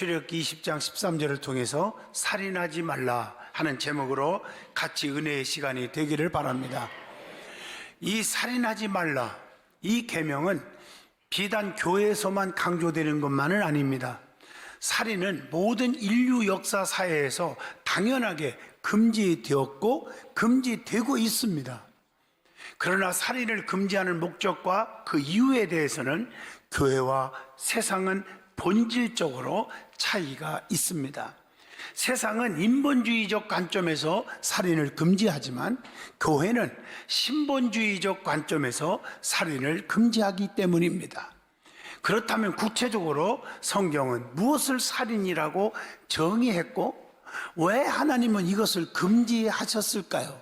출애굽기 20장 13절을 통해서 살인하지 말라 하는 제목으로 같이 은혜의 시간이 되기를 바랍니다. 이 살인하지 말라, 이 계명은 비단 교회에서만 강조되는 것만은 아닙니다. 살인은 모든 인류 역사 사회에서 당연하게 금지되었고 금지되고 있습니다. 그러나 살인을 금지하는 목적과 그 이유에 대해서는 교회와 세상은 본질적으로 차이가 있습니다. 세상은 인본주의적 관점에서 살인을 금지하지만 교회는 신본주의적 관점에서 살인을 금지하기 때문입니다. 그렇다면 구체적으로 성경은 무엇을 살인이라고 정의했고 왜 하나님은 이것을 금지하셨을까요?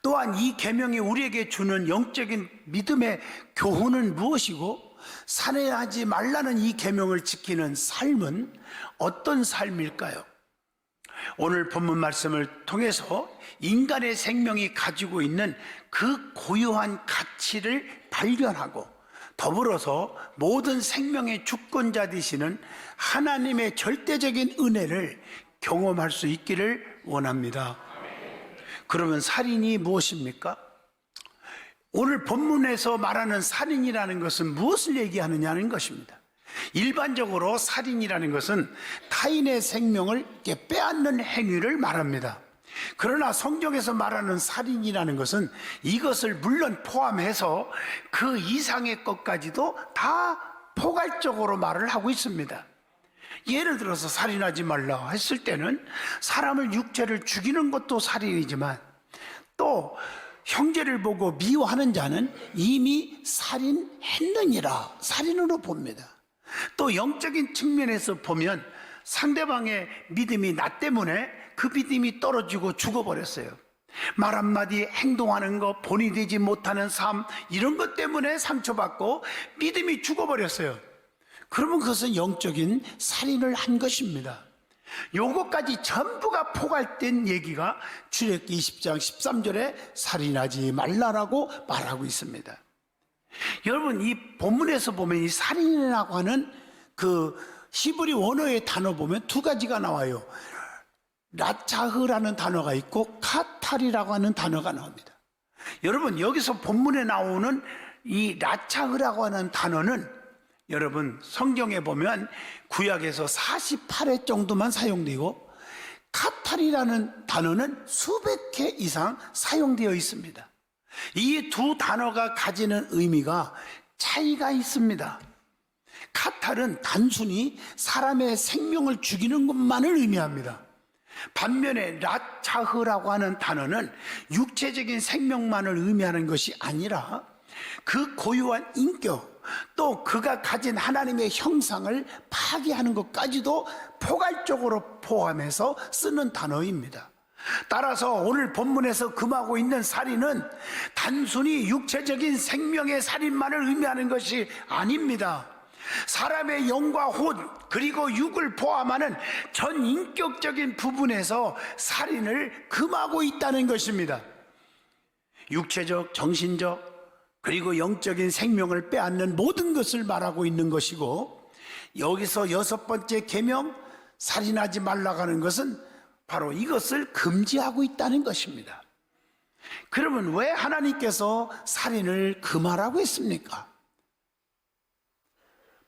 또한 이 계명이 우리에게 주는 영적인 믿음의 교훈은 무엇이고 살인하지 말라는 이 계명을 지키는 삶은 어떤 삶일까요? 오늘 본문 말씀을 통해서 인간의 생명이 가지고 있는 그 고유한 가치를 발견하고 더불어서 모든 생명의 주권자 되시는 하나님의 절대적인 은혜를 경험할 수 있기를 원합니다. 그러면 살인이 무엇입니까? 오늘 본문에서 말하는 살인이라는 것은 무엇을 얘기하느냐는 것입니다. 일반적으로 살인이라는 것은 타인의 생명을 빼앗는 행위를 말합니다. 그러나 성경에서 말하는 살인이라는 것은 이것을 물론 포함해서 그 이상의 것까지도 다 포괄적으로 말을 하고 있습니다. 예를 들어서 살인하지 말라 했을 때는 사람을 육체를 죽이는 것도 살인이지만 또 형제를 보고 미워하는 자는 이미 살인했느니라 살인으로 봅니다. 또 영적인 측면에서 보면 상대방의 믿음이 나 때문에 그 믿음이 떨어지고 죽어버렸어요. 말 한마디 행동하는 것, 본이 되지 못하는 삶, 이런 것 때문에 상처받고 믿음이 죽어버렸어요. 그러면 그것은 영적인 살인을 한 것입니다. 요것까지 전부가 포괄된 얘기가 출애굽기 20장 13절에 살인하지 말라라고 말하고 있습니다. 여러분, 이 본문에서 보면 이 살인이라고 하는 그 히브리 원어의 단어 보면 두 가지가 나와요. 라차흐라는 단어가 있고 카탈이라고 하는 단어가 나옵니다. 여러분, 여기서 본문에 나오는 이 라차흐라고 하는 단어는 여러분 성경에 보면 구약에서 48회 정도만 사용되고 카탈이라는 단어는 수백 회 이상 사용되어 있습니다. 이 두 단어가 가지는 의미가 차이가 있습니다. 카탈은 단순히 사람의 생명을 죽이는 것만을 의미합니다. 반면에 라차흐라고 하는 단어는 육체적인 생명만을 의미하는 것이 아니라 그 고유한 인격, 또 그가 가진 하나님의 형상을 파괴하는 것까지도 포괄적으로 포함해서 쓰는 단어입니다. 따라서 오늘 본문에서 금하고 있는 살인은 단순히 육체적인 생명의 살인만을 의미하는 것이 아닙니다. 사람의 영과 혼 그리고 육을 포함하는 전 인격적인 부분에서 살인을 금하고 있다는 것입니다. 육체적, 정신적 그리고 영적인 생명을 빼앗는 모든 것을 말하고 있는 것이고, 여기서 6번째 계명 살인하지 말라고 하는 것은 바로 이것을 금지하고 있다는 것입니다. 그러면 왜 하나님께서 살인을 금하라고 했습니까?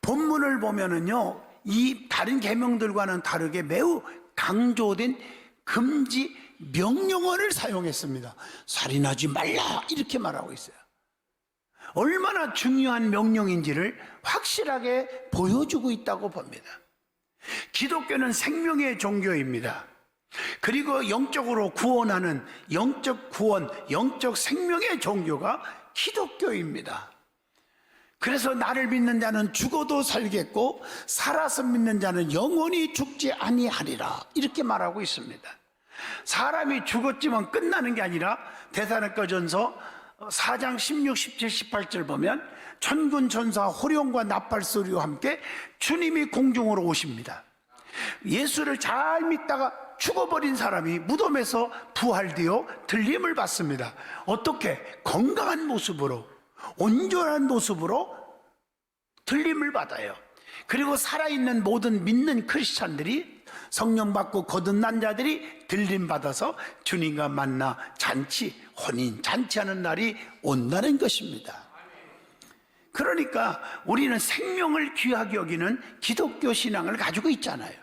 본문을 보면은요, 이 다른 계명들과는 다르게 매우 강조된 금지 명령어를 사용했습니다. 살인하지 말라 이렇게 말하고 있어요. 얼마나 중요한 명령인지를 확실하게 보여주고 있다고 봅니다. 기독교는 생명의 종교입니다. 그리고 영적으로 구원하는 영적 구원, 영적 생명의 종교가 기독교입니다. 그래서 나를 믿는 자는 죽어도 살겠고 살아서 믿는 자는 영원히 죽지 아니하리라 이렇게 말하고 있습니다. 사람이 죽었지만 끝나는 게 아니라 데살로니가전서 4장 16, 17, 18절 보면 천군 천사 호령과 나팔 소리와 함께 주님이 공중으로 오십니다. 예수를 잘 믿다가 죽어버린 사람이 무덤에서 부활되어 들림을 받습니다. 어떻게? 건강한 모습으로, 온전한 모습으로 들림을 받아요. 그리고 살아있는 모든 믿는 크리스찬들이 성령 받고 거듭난 자들이 들림 받아서 주님과 만나 잔치, 혼인 잔치하는 날이 온다는 것입니다. 그러니까 우리는 생명을 귀하게 여기는 기독교 신앙을 가지고 있잖아요.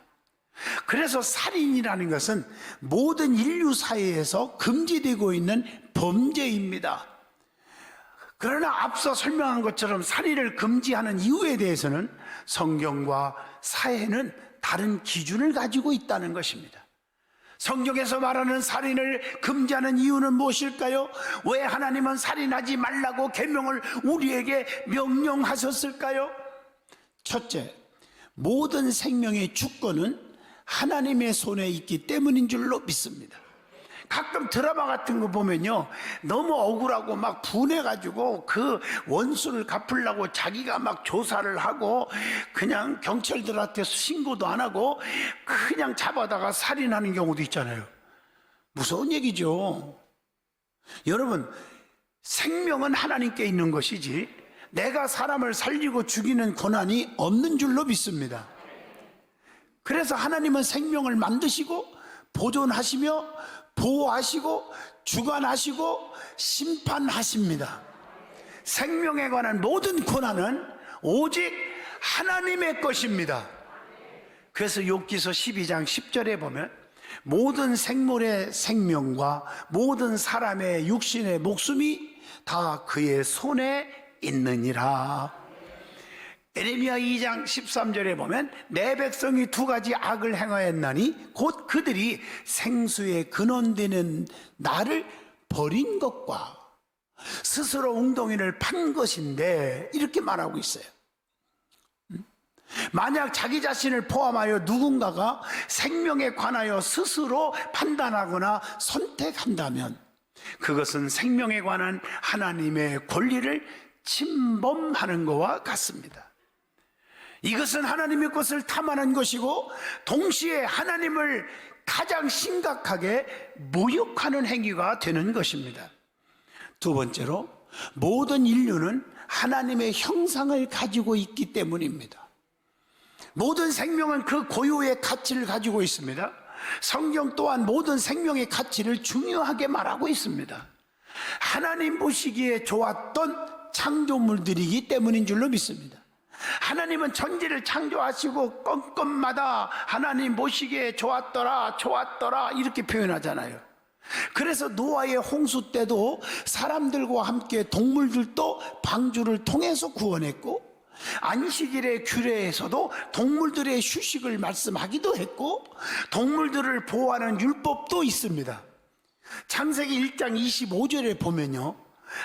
그래서 살인이라는 것은 모든 인류 사회에서 금지되고 있는 범죄입니다. 그러나 앞서 설명한 것처럼 살인을 금지하는 이유에 대해서는 성경과 사회는 다른 기준을 가지고 있다는 것입니다. 성경에서 말하는 살인을 금지하는 이유는 무엇일까요? 왜 하나님은 살인하지 말라고 계명을 우리에게 명령하셨을까요? 첫째, 모든 생명의 주권은 하나님의 손에 있기 때문인 줄로 믿습니다. 가끔 드라마 같은 거 보면요, 너무 억울하고 막 분해가지고 그 원수를 갚으려고 자기가 막 조사를 하고 그냥 경찰들한테 신고도 안 하고 그냥 잡아다가 살인하는 경우도 있잖아요. 무서운 얘기죠. 여러분, 생명은 하나님께 있는 것이지 내가 사람을 살리고 죽이는 권한이 없는 줄로 믿습니다. 그래서 하나님은 생명을 만드시고 보존하시며 보호하시고 주관하시고 심판하십니다. 생명에 관한 모든 권한은 오직 하나님의 것입니다. 그래서 욥기서 12장 10절에 보면 모든 생물의 생명과 모든 사람의 육신의 목숨이 다 그의 손에 있느니라. 에레미야 2장 13절에 보면 내 백성이 두 가지 악을 행하였나니 곧 그들이 생수의 근원되는 나를 버린 것과 스스로 웅덩이를 판 것인데, 이렇게 말하고 있어요. 만약 자기 자신을 포함하여 누군가가 생명에 관하여 스스로 판단하거나 선택한다면 그것은 생명에 관한 하나님의 권리를 침범하는 것과 같습니다. 이것은 하나님의 것을 탐하는 것이고 동시에 하나님을 가장 심각하게 모욕하는 행위가 되는 것입니다. 두 번째로, 모든 인류는 하나님의 형상을 가지고 있기 때문입니다. 모든 생명은 그 고유의 가치를 가지고 있습니다. 성경 또한 모든 생명의 가치를 중요하게 말하고 있습니다. 하나님 보시기에 좋았던 창조물들이기 때문인 줄로 믿습니다. 하나님은 천지를 창조하시고 건건마다 하나님 보시기에 좋았더라 좋았더라 이렇게 표현하잖아요. 그래서 노아의 홍수 때도 사람들과 함께 동물들도 방주를 통해서 구원했고, 안식일의 규례에서도 동물들의 휴식을 말씀하기도 했고, 동물들을 보호하는 율법도 있습니다. 창세기 1장 25절에 보면요,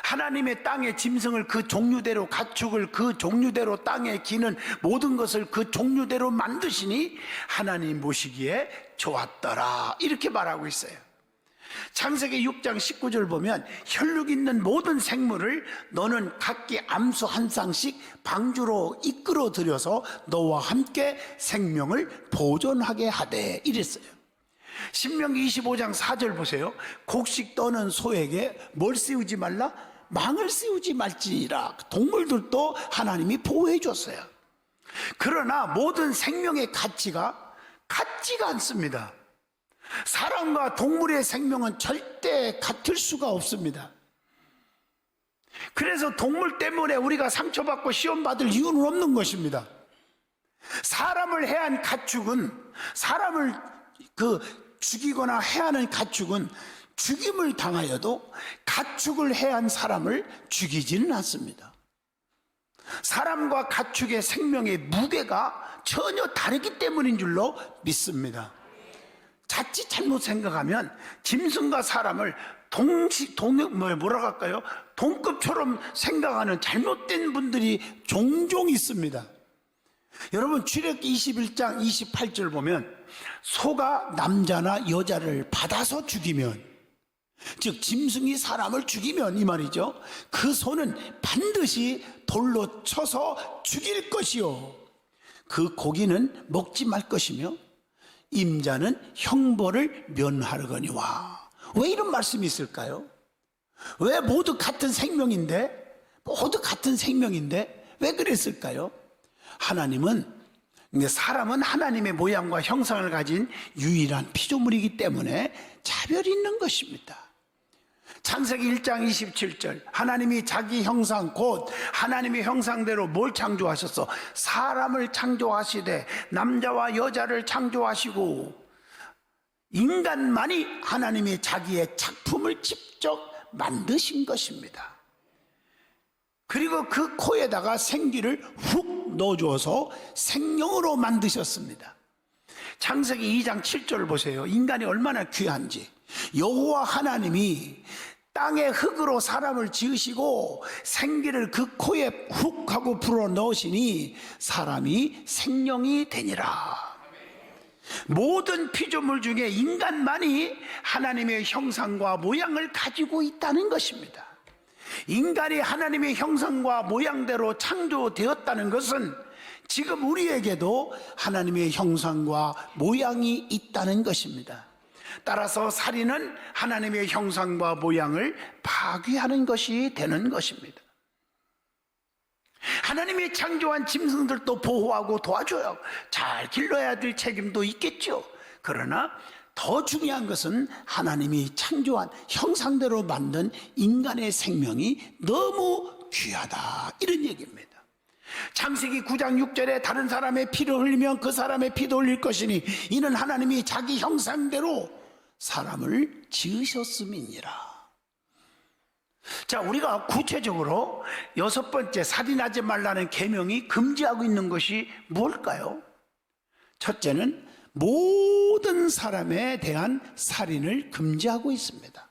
하나님의 땅의 짐승을 그 종류대로, 가축을 그 종류대로, 땅에 기는 모든 것을 그 종류대로 만드시니 하나님 보시기에 좋았더라 이렇게 말하고 있어요. 창세기 6장 19절 보면 혈육 있는 모든 생물을 너는 각기 암수 한 쌍씩 방주로 이끌어 들여서 너와 함께 생명을 보존하게 하되 이랬어요. 신명기 25장 4절 보세요. 곡식 떠는 소에게 뭘 씌우지 말라? 망을 씌우지 말지니라. 동물들도 하나님이 보호해 줬어요. 그러나 모든 생명의 가치가 같지가 않습니다. 사람과 동물의 생명은 절대 같을 수가 없습니다. 그래서 동물 때문에 우리가 상처받고 시험받을 이유는 없는 것입니다. 사람을 해한 가축은, 사람을 죽이거나 해하는 가축은 죽임을 당하여도 가축을 해한 사람을 죽이지는 않습니다. 사람과 가축의 생명의 무게가 전혀 다르기 때문인 줄로 믿습니다. 자칫 잘못 생각하면 짐승과 사람을 동급처럼 생각하는 잘못된 분들이 종종 있습니다. 여러분, 출애굽기 21장 28절 보면 소가 남자나 여자를 받아서 죽이면, 즉 짐승이 사람을 죽이면 이 말이죠, 그 소는 반드시 돌로 쳐서 죽일 것이요 그 고기는 먹지 말 것이며 임자는 형벌을 면하려거니와. 왜 이런 말씀이 있을까요? 왜 모두 같은 생명인데 왜 그랬을까요? 하나님은 근데 사람은 하나님의 모양과 형상을 가진 유일한 피조물이기 때문에 차별이 있는 것입니다. 창세기 1장 27절, 하나님이 자기 형상 곧 하나님의 형상대로 뭘 창조하셨어? 사람을 창조하시되 남자와 여자를 창조하시고, 인간만이 하나님의 자기의 작품을 직접 만드신 것입니다. 그리고 그 코에다가 생기를 훅 넣어줘서 생명으로 만드셨습니다. 창세기 2장 7절을 보세요. 인간이 얼마나 귀한지. 여호와 하나님이 땅의 흙으로 사람을 지으시고 생기를 그 코에 훅 하고 불어 넣으시니 사람이 생명이 되니라. 모든 피조물 중에 인간만이 하나님의 형상과 모양을 가지고 있다는 것입니다. 인간이 하나님의 형상과 모양대로 창조되었다는 것은 지금 우리에게도 하나님의 형상과 모양이 있다는 것입니다. 따라서 살인은 하나님의 형상과 모양을 파괴하는 것이 되는 것입니다. 하나님이 창조한 짐승들도 보호하고 도와줘요. 잘 길러야 될 책임도 있겠죠. 그러나 더 중요한 것은 하나님이 창조한 형상대로 만든 인간의 생명이 너무 귀하다, 이런 얘기입니다. 창세기 9장 6절에 다른 사람의 피를 흘리면 그 사람의 피도 흘릴 것이니 이는 하나님이 자기 형상대로 사람을 지으셨음이니라. 자, 우리가 구체적으로 6번째, 살인하지 말라는 계명이 금지하고 있는 것이 뭘까요? 첫째는 모든 사람에 대한 살인을 금지하고 있습니다.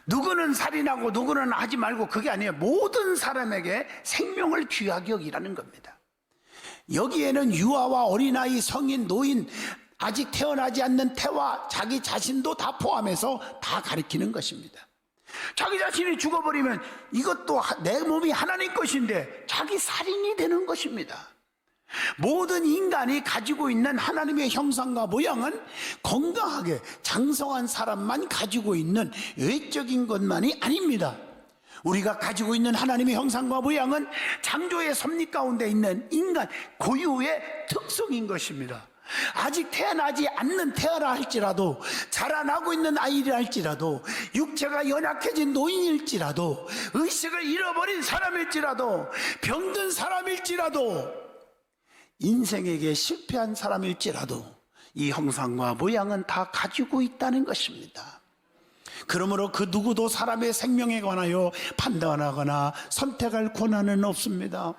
누구는 살인하고 누구는 하지 말고, 그게 아니에요. 모든 사람에게 생명을 귀하게 여기라는 겁니다. 여기에는 유아와 어린아이, 성인, 노인, 아직 태어나지 않는 태와 자기 자신도 다 포함해서 다 가리키는 것입니다. 자기 자신이 죽어버리면 이것도 내 몸이 하나님 것인데 자기 살인이 되는 것입니다. 모든 인간이 가지고 있는 하나님의 형상과 모양은 건강하게 장성한 사람만 가지고 있는 외적인 것만이 아닙니다. 우리가 가지고 있는 하나님의 형상과 모양은 창조의 섭리 가운데 있는 인간 고유의 특성인 것입니다. 아직 태어나지 않는 태아라 할지라도, 자라나고 있는 아이라 할지라도, 육체가 연약해진 노인일지라도, 의식을 잃어버린 사람일지라도, 병든 사람일지라도, 인생에게 실패한 사람일지라도 이 형상과 모양은 다 가지고 있다는 것입니다. 그러므로 그 누구도 사람의 생명에 관하여 판단하거나 선택할 권한은 없습니다.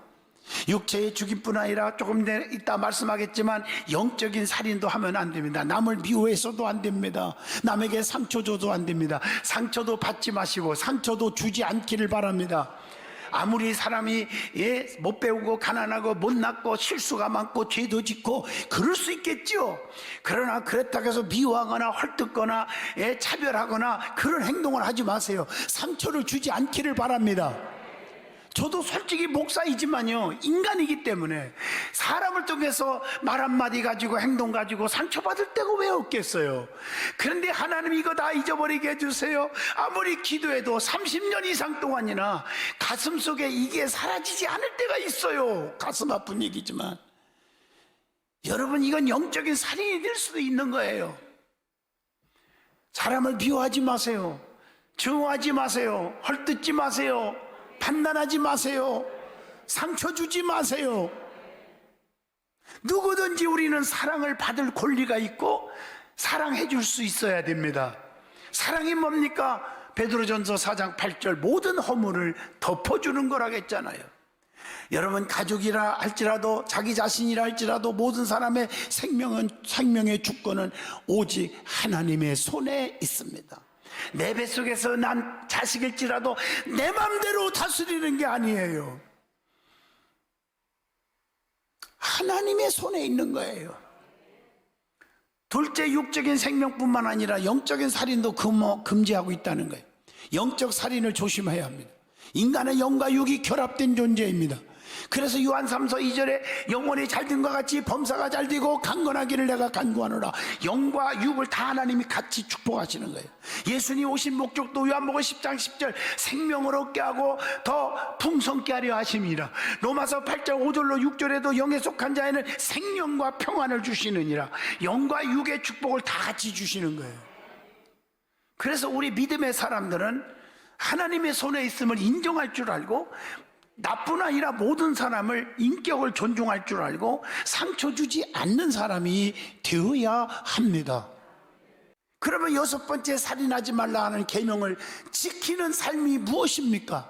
육체의 죽임뿐 아니라 조금 이따 말씀하겠지만 영적인 살인도 하면 안 됩니다. 남을 미워해서도 안 됩니다. 남에게 상처 줘도 안 됩니다. 상처도 받지 마시고 상처도 주지 않기를 바랍니다. 아무리 사람이 못 배우고 가난하고 못났고 실수가 많고 죄도 짓고 그럴 수 있겠죠. 그러나 그렇다고 해서 미워하거나 헐뜯거나 차별하거나 그런 행동을 하지 마세요. 상처를 주지 않기를 바랍니다. 저도 솔직히 목사이지만요, 인간이기 때문에 사람을 통해서 말 한마디 가지고 행동 가지고 상처받을 때가 왜 없겠어요. 그런데 하나님 이거 다 잊어버리게 해주세요. 아무리 기도해도 30년 이상 동안이나 가슴 속에 이게 사라지지 않을 때가 있어요. 가슴 아픈 얘기지만 여러분, 이건 영적인 살인이 될 수도 있는 거예요. 사람을 비호하지 마세요. 증오하지 마세요. 헐뜯지 마세요. 판단하지 마세요. 상처 주지 마세요. 누구든지 우리는 사랑을 받을 권리가 있고 사랑해 줄 수 있어야 됩니다. 사랑이 뭡니까? 베드로전서 4장 8절 모든 허물을 덮어주는 거라고 했잖아요. 여러분, 가족이라 할지라도 자기 자신이라 할지라도 모든 사람의 생명의 주권은 오직 하나님의 손에 있습니다. 내 뱃속에서 난 자식일지라도 내 맘대로 다스리는 게 아니에요. 하나님의 손에 있는 거예요. 둘째, 육적인 생명뿐만 아니라 영적인 살인도 금지하고 있다는 거예요. 영적 살인을 조심해야 합니다. 인간은 영과 육이 결합된 존재입니다. 그래서 요한 3서 2절에 영혼이 잘된과 같이 범사가 잘되고 강건하기를 내가 간구하노라. 영과 육을 다 하나님이 같이 축복하시는 거예요. 예수님 오신 목적도 요한복음 10장 10절 생명을 얻게 하고 더 풍성케 하려 하심이라. 로마서 8장 5절로 6절에도 영에 속한 자에는 생명과 평안을 주시느니라. 영과 육의 축복을 다 같이 주시는 거예요. 그래서 우리 믿음의 사람들은 하나님의 손에 있음을 인정할 줄 알고, 나뿐 아니라 모든 사람을 인격을 존중할 줄 알고 상처 주지 않는 사람이 되어야 합니다. 그러면 여섯 번째, 살인하지 말라 하는 계명을 지키는 삶이 무엇입니까?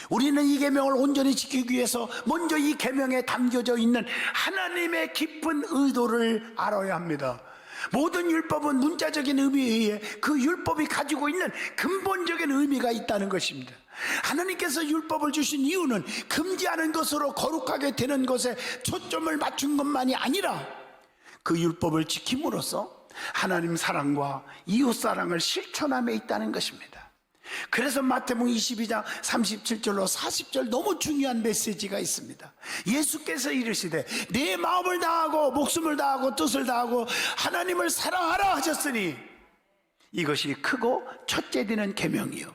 우리는 이 계명을 온전히 지키기 위해서 먼저 이 계명에 담겨져 있는 하나님의 깊은 의도를 알아야 합니다. 모든 율법은 문자적인 의미에 의해 그 율법이 가지고 있는 근본적인 의미가 있다는 것입니다. 하나님께서 율법을 주신 이유는 금지하는 것으로 거룩하게 되는 것에 초점을 맞춘 것만이 아니라 그 율법을 지킴으로써 하나님 사랑과 이웃 사랑을 실천함에 있다는 것입니다. 그래서 마태복음 22장 37절로 40절 너무 중요한 메시지가 있습니다. 예수께서 이르시되 내 마음을 다하고 목숨을 다하고 뜻을 다하고 하나님을 사랑하라 하셨으니 이것이 크고 첫째 되는 계명이요,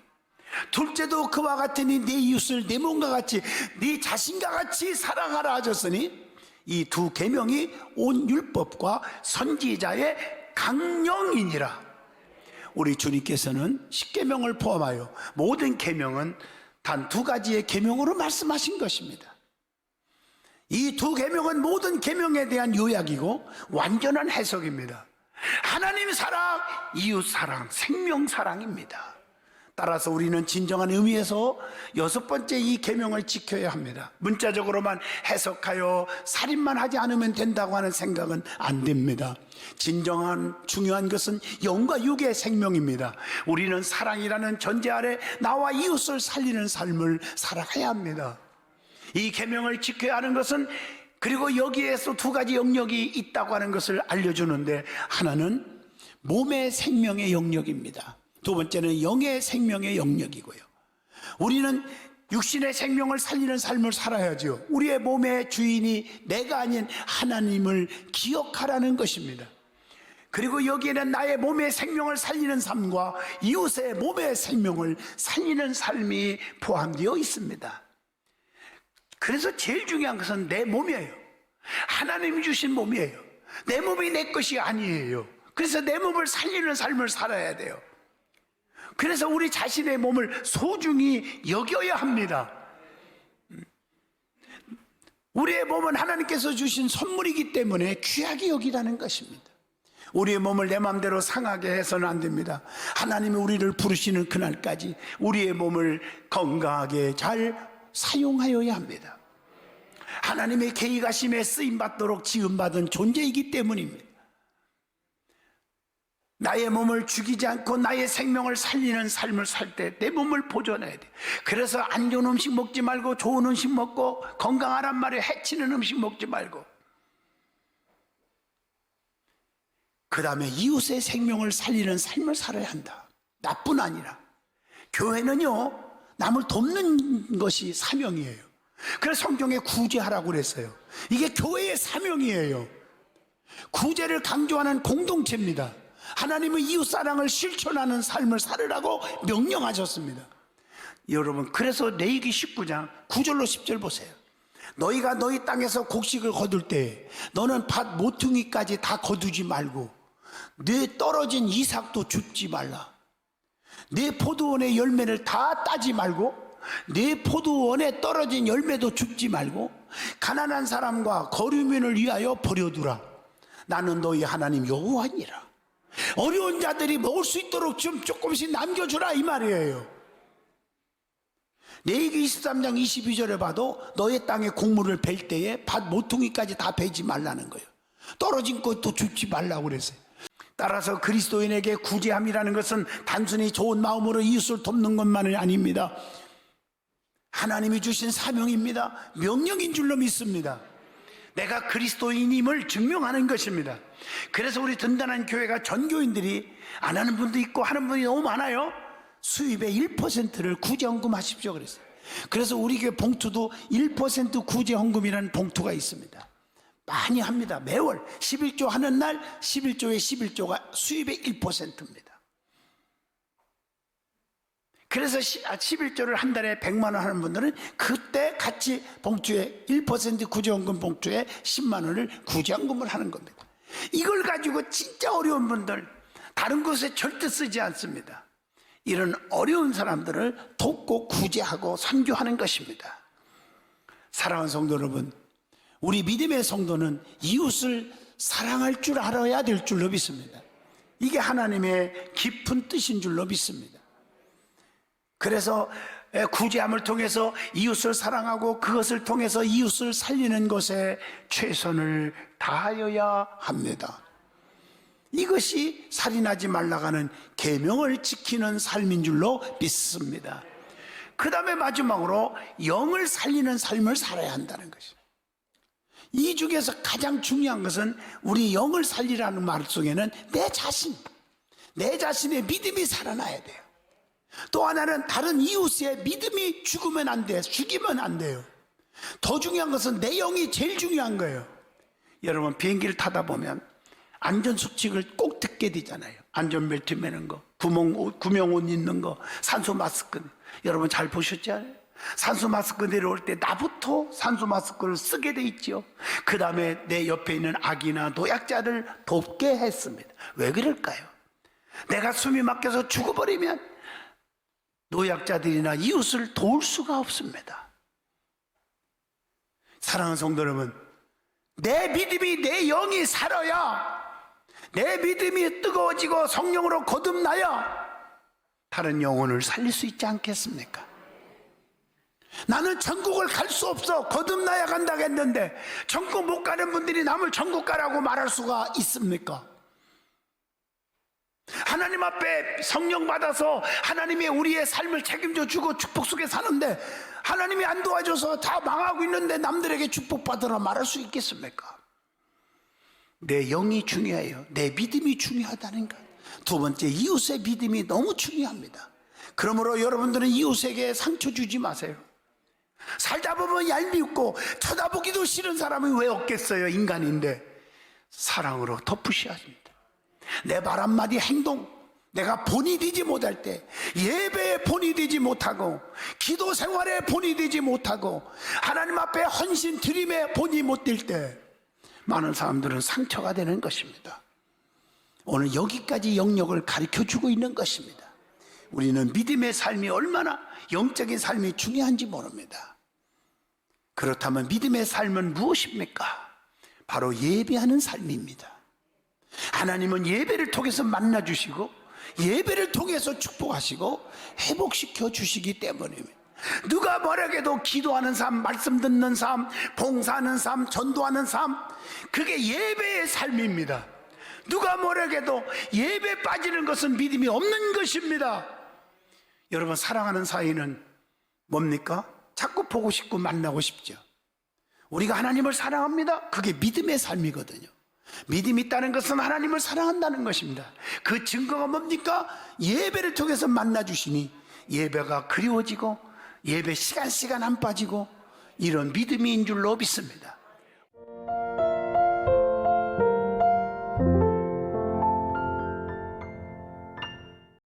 둘째도 그와 같으니 내 이웃을 내 몸과 같이 네 자신과 같이 사랑하라 하셨으니 이 두 계명이 온 율법과 선지자의 강령이니라. 우리 주님께서는 10계명을 포함하여 모든 계명은 단 두 가지의 계명으로 말씀하신 것입니다. 이 두 계명은 모든 계명에 대한 요약이고 완전한 해석입니다. 하나님 사랑, 이웃 사랑, 생명 사랑입니다. 따라서 우리는 진정한 의미에서 여섯 번째 이 계명을 지켜야 합니다. 문자적으로만 해석하여 살인만 하지 않으면 된다고 하는 생각은 안 됩니다. 진정한 중요한 것은 영과 육의 생명입니다. 우리는 사랑이라는 전제 아래 나와 이웃을 살리는 삶을 살아가야 합니다. 이 계명을 지켜야 하는 것은, 그리고 여기에서 두 가지 영역이 있다고 하는 것을 알려주는데, 하나는 몸의 생명의 영역입니다. 두 번째는 영의 생명의 영역이고요. 우리는 육신의 생명을 살리는 삶을 살아야죠. 우리의 몸의 주인이 내가 아닌 하나님을 기억하라는 것입니다. 그리고 여기에는 나의 몸의 생명을 살리는 삶과 이웃의 몸의 생명을 살리는 삶이 포함되어 있습니다. 그래서 제일 중요한 것은 내 몸이에요. 하나님이 주신 몸이에요. 내 몸이 내 것이 아니에요. 그래서 내 몸을 살리는 삶을 살아야 돼요. 그래서 우리 자신의 몸을 소중히 여겨야 합니다. 우리의 몸은 하나님께서 주신 선물이기 때문에 귀하게 여기라는 것입니다. 우리의 몸을 내 마음대로 상하게 해서는 안 됩니다. 하나님이 우리를 부르시는 그날까지 우리의 몸을 건강하게 잘 사용하여야 합니다. 하나님의 계획하심에 쓰임받도록 지음받은 존재이기 때문입니다. 나의 몸을 죽이지 않고 나의 생명을 살리는 삶을 살 때 내 몸을 보존해야 돼. 그래서 안 좋은 음식 먹지 말고 좋은 음식 먹고, 건강하란 말에 해치는 음식 먹지 말고, 그 다음에 이웃의 생명을 살리는 삶을 살아야 한다. 나뿐 아니라 교회는요, 남을 돕는 것이 사명이에요. 그래서 성경에 구제하라고 그랬어요. 이게 교회의 사명이에요. 구제를 강조하는 공동체입니다. 하나님은 이웃사랑을 실천하는 삶을 살으라고 명령하셨습니다. 여러분, 그래서 레위기 19장 9절로 10절 보세요. 너희가 너희 땅에서 곡식을 거둘 때 너는 밭 모퉁이까지 다 거두지 말고 네 떨어진 이삭도 줍지 말라. 네 포도원의 열매를 다 따지 말고 네 포도원에 떨어진 열매도 줍지 말고 가난한 사람과 거류민을 위하여 버려두라. 나는 너희 하나님 여호와니라. 어려운 자들이 먹을 수 있도록 좀 조금씩 남겨주라, 이 말이에요. 레위기 23장 22절에 봐도 너의 땅에 곡물을 벨 때에 밭 모퉁이까지 다 베지 말라는 거예요. 떨어진 것도 줍지 말라고 그랬어요. 따라서 그리스도인에게 구제함이라는 것은 단순히 좋은 마음으로 이웃을 돕는 것만이 아닙니다. 하나님이 주신 사명입니다. 명령인 줄로 믿습니다. 내가 그리스도인임을 증명하는 것입니다. 그래서 우리 든든한 교회가 전교인들이 안 하는 분도 있고 하는 분이 너무 많아요. 수입의 1%를 구제헌금 하십시오 그랬어요. 그래서 우리 교회 봉투도 1% 구제 헌금이라는 봉투가 있습니다. 많이 합니다. 매월 11조 하는 날 11조의 11조가 수입의 1%입니다. 그래서 11조를 한 달에 100만 원 하는 분들은 그때 같이 봉투에 1% 구제헌금 봉투에 10만 원을 구제헌금을 하는 겁니다. 이걸 가지고 진짜 어려운 분들 다른 곳에 절대 쓰지 않습니다. 이런 어려운 사람들을 돕고 구제하고 선교하는 것입니다. 사랑하는 성도 여러분, 우리 믿음의 성도는 이웃을 사랑할 줄 알아야 될 줄로 믿습니다. 이게 하나님의 깊은 뜻인 줄로 믿습니다. 그래서 구제함을 통해서 이웃을 사랑하고 그것을 통해서 이웃을 살리는 것에 최선을 다하여야 합니다. 이것이 살인하지 말라가는 계명을 지키는 삶인 줄로 믿습니다. 그 다음에 마지막으로 영을 살리는 삶을 살아야 한다는 것입니다. 이 중에서 가장 중요한 것은 우리 영을 살리라는 말 속에는 내 자신의 믿음이 살아나야 돼요. 또 하나는 다른 이웃의 믿음이 죽으면 안 돼요. 죽이면 안 돼요. 더 중요한 것은 내 영이 제일 중요한 거예요. 여러분 비행기를 타다 보면 안전수칙을 꼭 듣게 되잖아요. 안전벨트 매는 거, 구명옷 입는 거, 산소 마스크. 여러분 잘 보셨죠? 산소 마스크 내려올 때 나부터 산소 마스크를 쓰게 돼 있죠. 그 다음에 내 옆에 있는 아기나 노약자를 돕게 했습니다. 왜 그럴까요? 내가 숨이 막혀서 죽어버리면 노약자들이나 이웃을 도울 수가 없습니다. 사랑하는 성도 여러분, 내 믿음이 내 영이 살아야, 내 믿음이 뜨거워지고 성령으로 거듭나야 다른 영혼을 살릴 수 있지 않겠습니까? 나는 천국을 갈 수 없어, 거듭나야 간다고 했는데 천국 못 가는 분들이 남을 천국 가라고 말할 수가 있습니까? 하나님 앞에 성령 받아서 하나님이 우리의 삶을 책임져 주고 축복 속에 사는데 하나님이 안 도와줘서 다 망하고 있는데 남들에게 축복받으라 말할 수 있겠습니까? 내 영이 중요해요. 내 믿음이 중요하다는 것. 두 번째, 이웃의 믿음이 너무 중요합니다. 그러므로 여러분들은 이웃에게 상처 주지 마세요. 살다 보면 얄밉고 쳐다보기도 싫은 사람이 왜 없겠어요? 인간인데 사랑으로 덮으셔야 합니다. 내 말 한마디 행동, 내가 본이 되지 못할 때, 예배에 본이 되지 못하고 기도 생활에 본이 되지 못하고 하나님 앞에 헌신 드림에 본이 못 될 때 많은 사람들은 상처가 되는 것입니다. 오늘 여기까지 영역을 가르쳐주고 있는 것입니다. 우리는 믿음의 삶이 얼마나 영적인 삶이 중요한지 모릅니다. 그렇다면 믿음의 삶은 무엇입니까? 바로 예배하는 삶입니다. 하나님은 예배를 통해서 만나주시고 예배를 통해서 축복하시고 회복시켜 주시기 때문입니다. 누가 뭐라해도 기도하는 삶, 말씀 듣는 삶, 봉사하는 삶, 전도하는 삶, 그게 예배의 삶입니다. 누가 뭐라해도 예배 빠지는 것은 믿음이 없는 것입니다. 여러분 사랑하는 사이는 뭡니까? 자꾸 보고 싶고 만나고 싶죠. 우리가 하나님을 사랑합니다. 그게 믿음의 삶이거든요. 믿음이 있다는 것은 하나님을 사랑한다는 것입니다. 그 증거가 뭡니까? 예배를 통해서 만나주시니 예배가 그리워지고 예배 시간 안 빠지고 이런 믿음인 줄로 믿습니다.